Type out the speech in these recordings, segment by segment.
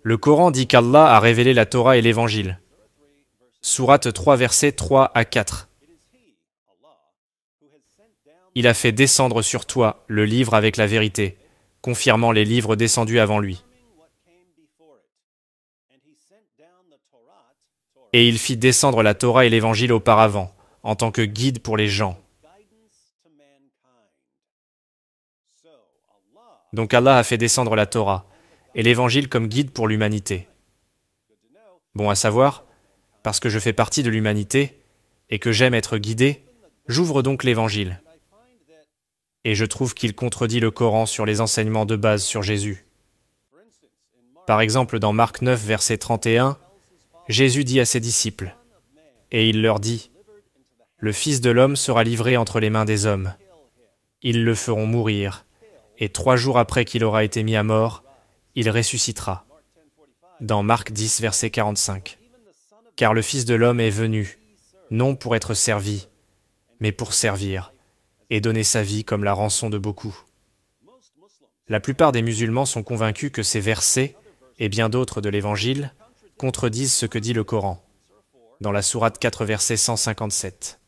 Le Coran dit qu'Allah a révélé la Torah et l'Évangile. Sourate 3, versets 3 à 4. Il a fait descendre sur toi le livre avec la vérité, confirmant les livres descendus avant lui. Et il fit descendre la Torah et l'Évangile auparavant, en tant que guide pour les gens. Donc Allah a fait descendre la Torah et l'Évangile comme guide pour l'humanité. Bon à savoir, parce que je fais partie de l'humanité et que j'aime être guidé, j'ouvre donc l'Évangile. Et je trouve qu'il contredit le Coran sur les enseignements de base sur Jésus. Par exemple, dans Marc 9, verset 31, Jésus dit à ses disciples, et il leur dit, « Le Fils de l'homme sera livré entre les mains des hommes. Ils le feront mourir, et 3 jours après qu'il aura été mis à mort, il ressuscitera. » Dans Marc 10, verset 45. « Car le Fils de l'homme est venu, non pour être servi, mais pour servir, et donner sa vie comme la rançon de beaucoup. » La plupart des musulmans sont convaincus que ces versets, et bien d'autres de l'Évangile, contredisent ce que dit le Coran, dans la sourate 4, verset 157.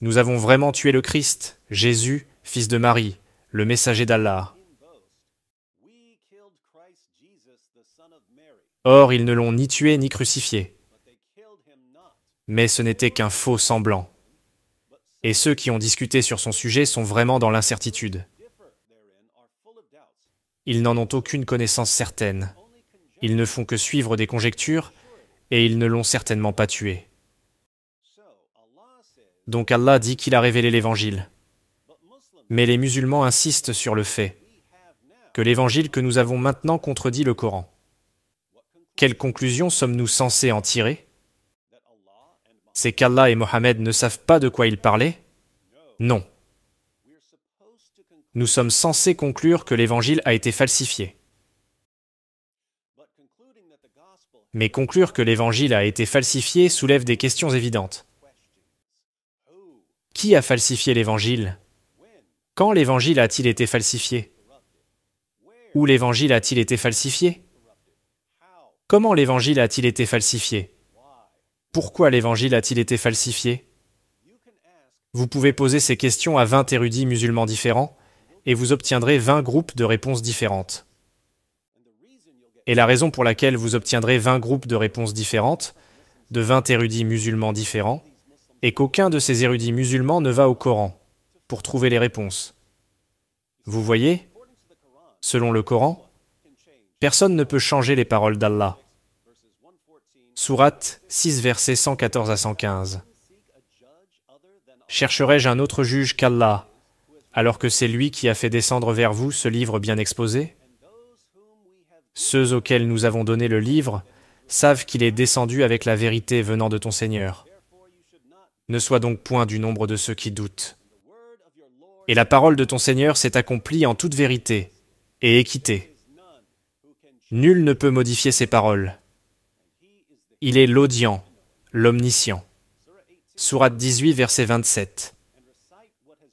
Nous avons vraiment tué le Christ, Jésus, fils de Marie, le messager d'Allah. Or, ils ne l'ont ni tué ni crucifié. Mais ce n'était qu'un faux semblant. Et ceux qui ont discuté sur son sujet sont vraiment dans l'incertitude. Ils n'en ont aucune connaissance certaine. Ils ne font que suivre des conjectures, et ils ne l'ont certainement pas tué. Donc Allah dit qu'il a révélé l'Évangile. Mais les musulmans insistent sur le fait que l'Évangile que nous avons maintenant contredit le Coran. Quelle conclusion sommes-nous censés en tirer? C'est qu'Allah et Mohammed ne savent pas de quoi ils parlaient? Non. Nous sommes censés conclure que l'Évangile a été falsifié. Mais conclure que l'Évangile a été falsifié soulève des questions évidentes. Qui a falsifié l'Évangile? Quand l'Évangile a-t-il été falsifié? Où l'Évangile a-t-il été falsifié? Comment l'Évangile a-t-il été falsifié? Pourquoi l'Évangile a-t-il été falsifié? Vous pouvez poser ces questions à 20 érudits musulmans différents, et vous obtiendrez 20 groupes de réponses différentes. Et la raison pour laquelle vous obtiendrez 20 groupes de réponses différentes, de 20 érudits musulmans différents, est qu'aucun de ces érudits musulmans ne va au Coran pour trouver les réponses. Vous voyez, selon le Coran, personne ne peut changer les paroles d'Allah. Sourate 6, versets 114 à 115. Chercherai-je un autre juge qu'Allah, alors que c'est lui qui a fait descendre vers vous ce livre bien exposé? Ceux auxquels nous avons donné le livre savent qu'il est descendu avec la vérité venant de ton Seigneur. Ne sois donc point du nombre de ceux qui doutent. Et la parole de ton Seigneur s'est accomplie en toute vérité et équité. Nul ne peut modifier ses paroles. Il est l'audient, l'omniscient. Sourate 18, verset 27.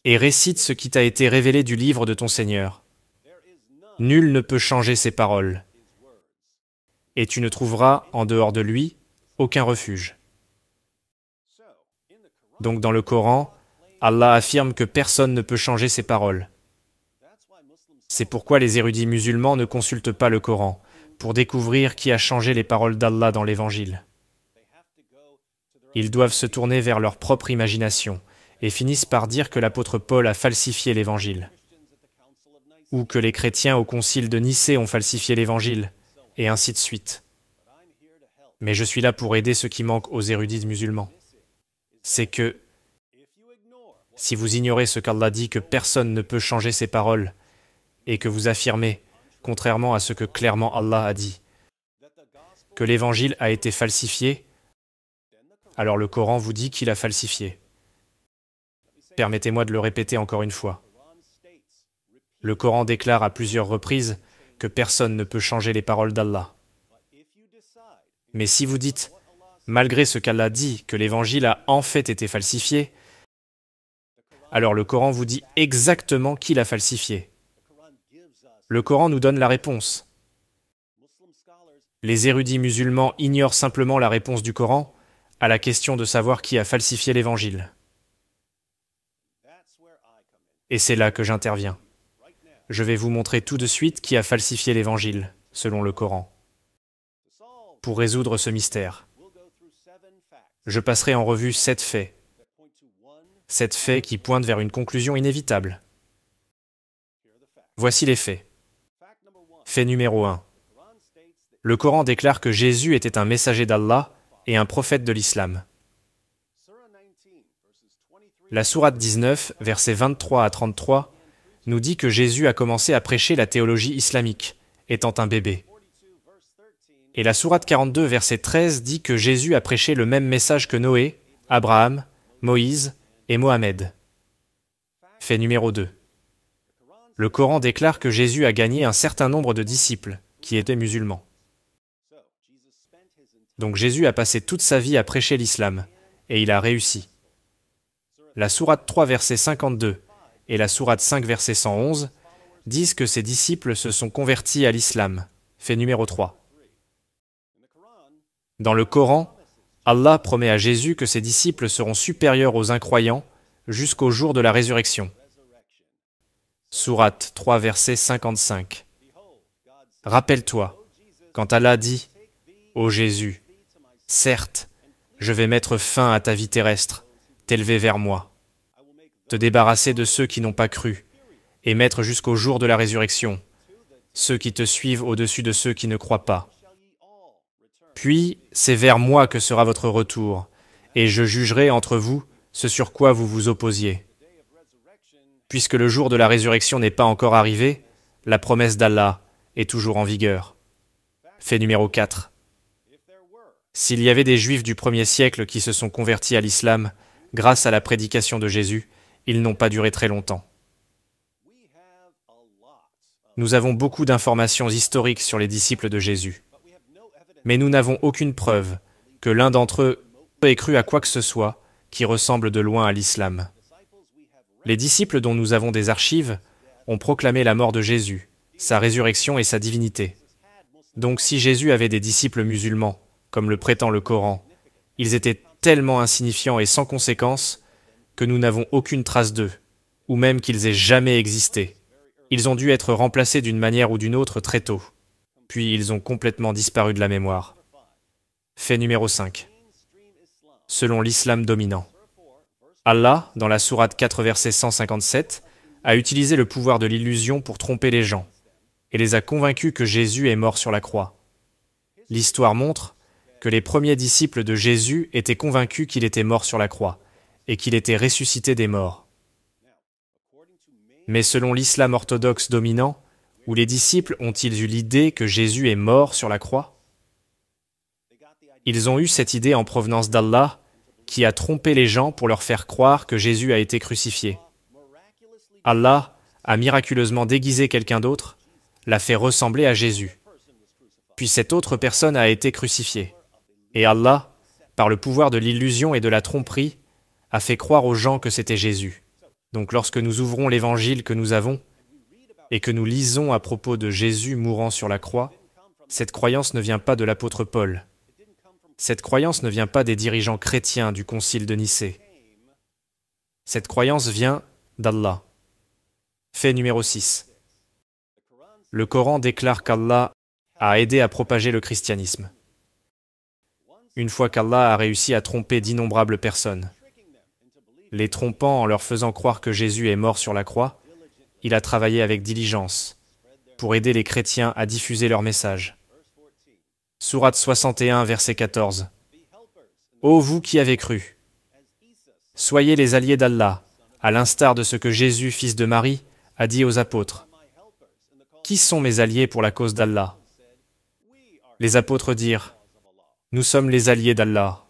Et récite ce qui t'a été révélé du livre de ton Seigneur. Nul ne peut changer ses paroles. Et tu ne trouveras, en dehors de lui, aucun refuge. Donc dans le Coran, Allah affirme que personne ne peut changer ses paroles. C'est pourquoi les érudits musulmans ne consultent pas le Coran, pour découvrir qui a changé les paroles d'Allah dans l'Évangile. Ils doivent se tourner vers leur propre imagination, et finissent par dire que l'apôtre Paul a falsifié l'Évangile, ou que les chrétiens au concile de Nicée ont falsifié l'Évangile, et ainsi de suite. Mais je suis là pour aider ceux qui manquent aux érudits musulmans. C'est que, si vous ignorez ce qu'Allah dit que personne ne peut changer ses paroles, et que vous affirmez, contrairement à ce que clairement Allah a dit, que l'Évangile a été falsifié, alors le Coran vous dit qu'il a falsifié. Permettez-moi de le répéter encore une fois. Le Coran déclare à plusieurs reprises que personne ne peut changer les paroles d'Allah. Mais si vous dites, malgré ce qu'Allah dit, que l'Évangile a en fait été falsifié, alors le Coran vous dit exactement qui l'a falsifié. Le Coran nous donne la réponse. Les érudits musulmans ignorent simplement la réponse du Coran à la question de savoir qui a falsifié l'Évangile. Et c'est là que j'interviens. Je vais vous montrer tout de suite qui a falsifié l'Évangile, selon le Coran. Pour résoudre ce mystère, je passerai en revue 7 faits. 7 faits qui pointent vers une conclusion inévitable. Voici les faits. Fait numéro 1. Le Coran déclare que Jésus était un messager d'Allah et un prophète de l'islam. La sourate 19, versets 23 à 33, nous dit que Jésus a commencé à prêcher la théologie islamique, étant un bébé. Et la sourate 42, verset 13, dit que Jésus a prêché le même message que Noé, Abraham, Moïse et Mohamed. Fait numéro 2. Le Coran déclare que Jésus a gagné un certain nombre de disciples, qui étaient musulmans. Donc Jésus a passé toute sa vie à prêcher l'islam, et il a réussi. La sourate 3, verset 52, et la sourate 5, verset 111, disent que ses disciples se sont convertis à l'islam. Fait numéro 3. Dans le Coran, Allah promet à Jésus que ses disciples seront supérieurs aux incroyants jusqu'au jour de la résurrection. Sourate 3, verset 55. Rappelle-toi, quand Allah dit « Ô Jésus, certes, je vais mettre fin à ta vie terrestre, t'élever vers moi, te débarrasser de ceux qui n'ont pas cru, et mettre jusqu'au jour de la résurrection ceux qui te suivent au-dessus de ceux qui ne croient pas. Puis, c'est vers moi que sera votre retour, et je jugerai entre vous ce sur quoi vous vous opposiez. Puisque le jour de la résurrection n'est pas encore arrivé, la promesse d'Allah est toujours en vigueur. Fait numéro 4. S'il y avait des Juifs du 1er siècle qui se sont convertis à l'islam grâce à la prédication de Jésus, ils n'ont pas duré très longtemps. Nous avons beaucoup d'informations historiques sur les disciples de Jésus. Mais nous n'avons aucune preuve que l'un d'entre eux ait cru à quoi que ce soit qui ressemble de loin à l'islam. Les disciples dont nous avons des archives ont proclamé la mort de Jésus, sa résurrection et sa divinité. Donc si Jésus avait des disciples musulmans, comme le prétend le Coran, ils étaient tellement insignifiants et sans conséquence que nous n'avons aucune trace d'eux, ou même qu'ils aient jamais existé. Ils ont dû être remplacés d'une manière ou d'une autre très tôt. Puis ils ont complètement disparu de la mémoire. Fait numéro 5. Selon l'islam dominant. Allah, dans la sourate 4, verset 157, a utilisé le pouvoir de l'illusion pour tromper les gens, et les a convaincus que Jésus est mort sur la croix. L'histoire montre que les premiers disciples de Jésus étaient convaincus qu'il était mort sur la croix, et qu'il était ressuscité des morts. Mais selon l'islam orthodoxe dominant, où les disciples ont-ils eu l'idée que Jésus est mort sur la croix? Ils ont eu cette idée en provenance d'Allah, qui a trompé les gens pour leur faire croire que Jésus a été crucifié. Allah a miraculeusement déguisé quelqu'un d'autre, l'a fait ressembler à Jésus. Puis cette autre personne a été crucifiée. Et Allah, par le pouvoir de l'illusion et de la tromperie, a fait croire aux gens que c'était Jésus. Donc lorsque nous ouvrons l'évangile que nous avons, et que nous lisons à propos de Jésus mourant sur la croix, cette croyance ne vient pas de l'apôtre Paul. Cette croyance ne vient pas des dirigeants chrétiens du concile de Nicée. Cette croyance vient d'Allah. Fait numéro 6. Le Coran déclare qu'Allah a aidé à propager le christianisme. Une fois qu'Allah a réussi à tromper d'innombrables personnes, les trompant en leur faisant croire que Jésus est mort sur la croix, il a travaillé avec diligence pour aider les chrétiens à diffuser leur message. Sourate 61, verset 14. Ô vous qui avez cru, soyez les alliés d'Allah, à l'instar de ce que Jésus, fils de Marie, a dit aux apôtres. Qui sont mes alliés pour la cause d'Allah? Les apôtres dirent, nous sommes les alliés d'Allah.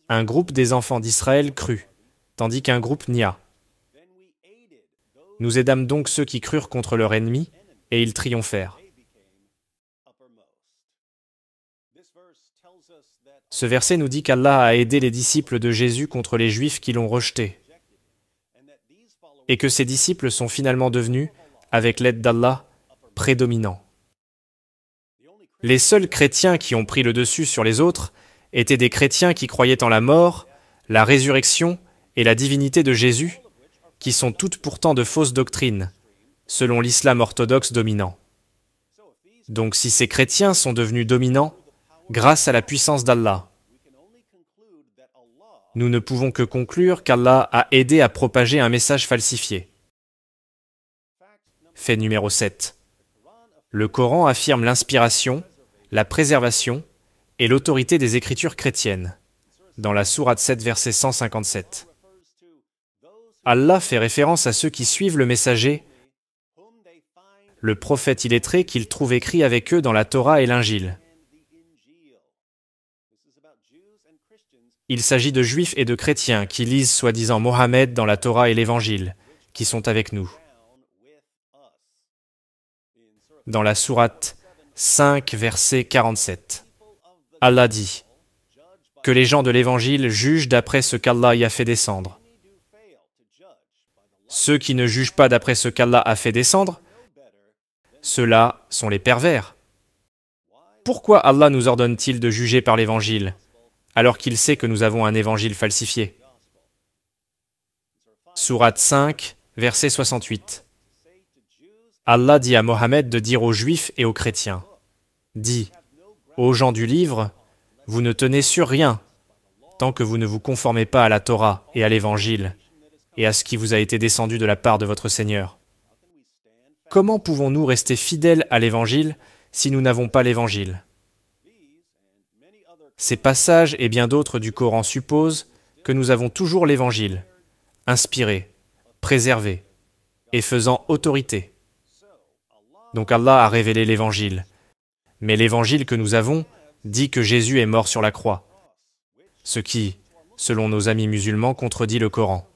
Un groupe des enfants d'Israël crut, tandis qu'un groupe nia. Nous aidâmes donc ceux qui crurent contre leur ennemi, et ils triomphèrent. Ce verset nous dit qu'Allah a aidé les disciples de Jésus contre les Juifs qui l'ont rejeté, et que ces disciples sont finalement devenus, avec l'aide d'Allah, prédominants. Les seuls chrétiens qui ont pris le dessus sur les autres étaient des chrétiens qui croyaient en la mort, la résurrection et la divinité de Jésus, qui sont toutes pourtant de fausses doctrines, selon l'islam orthodoxe dominant. Donc si ces chrétiens sont devenus dominants, grâce à la puissance d'Allah, nous ne pouvons que conclure qu'Allah a aidé à propager un message falsifié. Fait numéro 7. Le Coran affirme l'inspiration, la préservation et l'autorité des écritures chrétiennes, dans la sourate 7, verset 157. Allah fait référence à ceux qui suivent le messager, le prophète illettré qu'ils trouvent écrit avec eux dans la Torah et l'Injil. Il s'agit de juifs et de chrétiens qui lisent soi-disant Mohammed dans la Torah et l'Évangile, qui sont avec nous. Dans la sourate 5, verset 47, Allah dit « Que les gens de l'Évangile jugent d'après ce qu'Allah y a fait descendre. Ceux qui ne jugent pas d'après ce qu'Allah a fait descendre, ceux-là sont les pervers. Pourquoi Allah nous ordonne-t-il de juger par l'Évangile, alors qu'il sait que nous avons un Évangile falsifié ?» Sourate 5, verset 68. Allah dit à Mohammed de dire aux Juifs et aux chrétiens, « Dis, aux gens du livre, vous ne tenez sur rien, tant que vous ne vous conformez pas à la Torah et à l'Évangile, et à ce qui vous a été descendu de la part de votre Seigneur. Comment pouvons-nous rester fidèles à l'Évangile si nous n'avons pas l'Évangile ?» Ces passages et bien d'autres du Coran supposent que nous avons toujours l'Évangile, inspiré, préservé et faisant autorité. Donc Allah a révélé l'Évangile. Mais l'Évangile que nous avons dit que Jésus est mort sur la croix, ce qui, selon nos amis musulmans, contredit le Coran.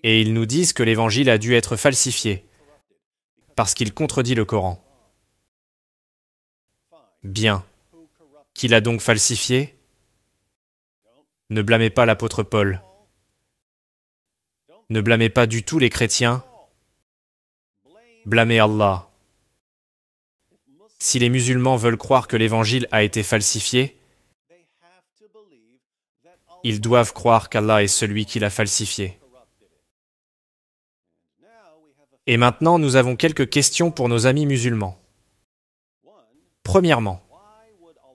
Et ils nous disent que l'Évangile a dû être falsifié, parce qu'il contredit le Coran. Bien. Qui l'a donc falsifié? Ne blâmez pas l'apôtre Paul. Ne blâmez pas du tout les chrétiens. Blâmez Allah. Si les musulmans veulent croire que l'Évangile a été falsifié, ils doivent croire qu'Allah est celui qui l'a falsifié. Et maintenant, nous avons quelques questions pour nos amis musulmans. Premièrement,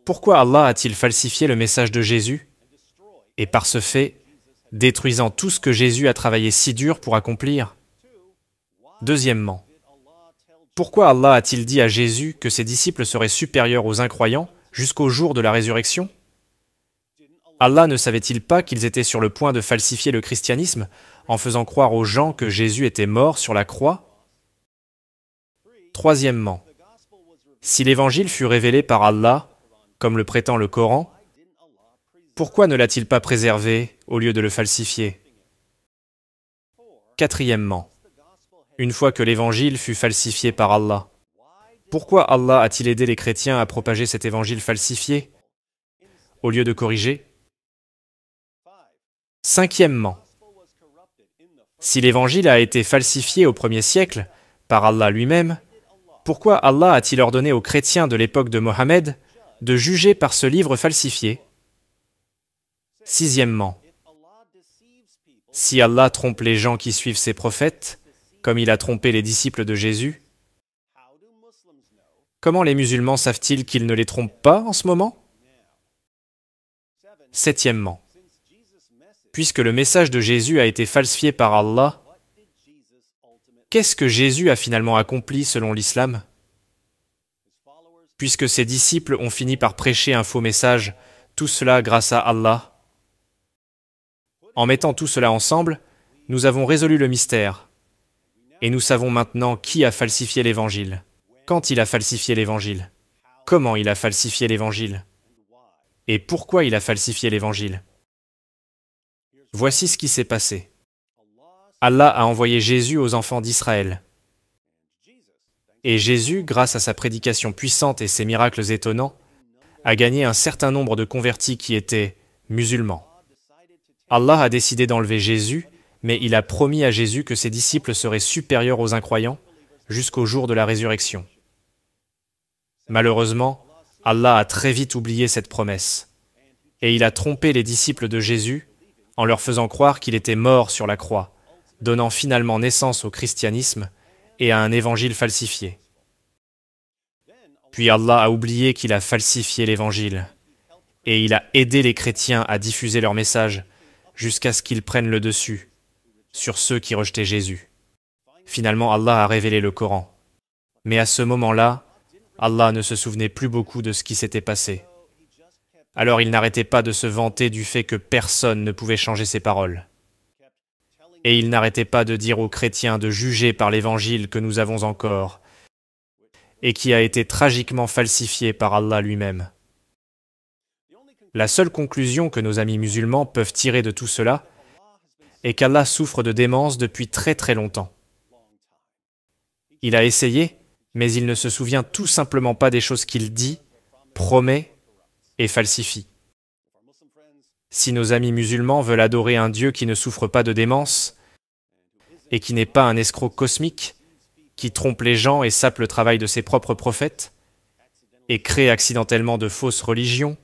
pourquoi Allah a-t-il falsifié le message de Jésus et par ce fait, détruisant tout ce que Jésus a travaillé si dur pour accomplir? Deuxièmement, pourquoi Allah a-t-il dit à Jésus que ses disciples seraient supérieurs aux incroyants jusqu'au jour de la résurrection? Allah ne savait-il pas qu'ils étaient sur le point de falsifier le christianisme en faisant croire aux gens que Jésus était mort sur la croix? Troisièmement, si l'Évangile fut révélé par Allah, comme le prétend le Coran, pourquoi ne l'a-t-il pas préservé au lieu de le falsifier? Quatrièmement, une fois que l'Évangile fut falsifié par Allah, pourquoi Allah a-t-il aidé les chrétiens à propager cet Évangile falsifié au lieu de corriger? Cinquièmement, si l'Évangile a été falsifié au 1er siècle par Allah lui-même, pourquoi Allah a-t-il ordonné aux chrétiens de l'époque de Mohammed de juger par ce livre falsifié? Sixièmement, si Allah trompe les gens qui suivent ses prophètes, comme il a trompé les disciples de Jésus, comment les musulmans savent-ils qu'il ne les trompe pas en ce moment? Septièmement, puisque le message de Jésus a été falsifié par Allah, qu'est-ce que Jésus a finalement accompli selon l'islam? Puisque ses disciples ont fini par prêcher un faux message, tout cela grâce à Allah. En mettant tout cela ensemble, nous avons résolu le mystère. Et nous savons maintenant qui a falsifié l'Évangile, quand il a falsifié l'Évangile, comment il a falsifié l'Évangile, et pourquoi il a falsifié l'Évangile. Voici ce qui s'est passé. Allah a envoyé Jésus aux enfants d'Israël. Et Jésus, grâce à sa prédication puissante et ses miracles étonnants, a gagné un certain nombre de convertis qui étaient musulmans. Allah a décidé d'enlever Jésus, mais il a promis à Jésus que ses disciples seraient supérieurs aux incroyants jusqu'au jour de la résurrection. Malheureusement, Allah a très vite oublié cette promesse. Et il a trompé les disciples de Jésus en leur faisant croire qu'il était mort sur la croix, donnant finalement naissance au christianisme et à un évangile falsifié. Puis Allah a oublié qu'il a falsifié l'évangile, et il a aidé les chrétiens à diffuser leur message jusqu'à ce qu'ils prennent le dessus sur ceux qui rejetaient Jésus. Finalement, Allah a révélé le Coran. Mais à ce moment-là, Allah ne se souvenait plus beaucoup de ce qui s'était passé. Alors il n'arrêtait pas de se vanter du fait que personne ne pouvait changer ses paroles. Et il n'arrêtait pas de dire aux chrétiens de juger par l'évangile que nous avons encore, et qui a été tragiquement falsifié par Allah lui-même. La seule conclusion que nos amis musulmans peuvent tirer de tout cela est qu'Allah souffre de démence depuis très très longtemps. Il a essayé, mais il ne se souvient tout simplement pas des choses qu'il dit, promet et falsifie. Si nos amis musulmans veulent adorer un Dieu qui ne souffre pas de démence et qui n'est pas un escroc cosmique, qui trompe les gens et sape le travail de ses propres prophètes et crée accidentellement de fausses religions,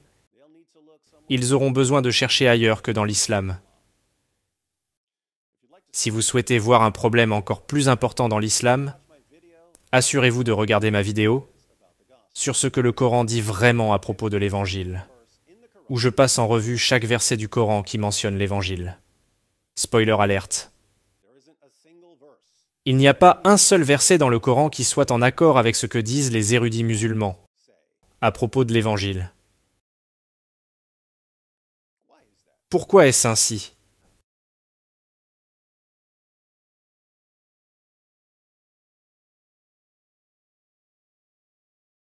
ils auront besoin de chercher ailleurs que dans l'islam. Si vous souhaitez voir un problème encore plus important dans l'islam, assurez-vous de regarder ma vidéo sur ce que le Coran dit vraiment à propos de l'Évangile, où je passe en revue chaque verset du Coran qui mentionne l'Évangile. Spoiler alerte. Il n'y a pas un seul verset dans le Coran qui soit en accord avec ce que disent les érudits musulmans à propos de l'Évangile. Pourquoi est-ce ainsi ?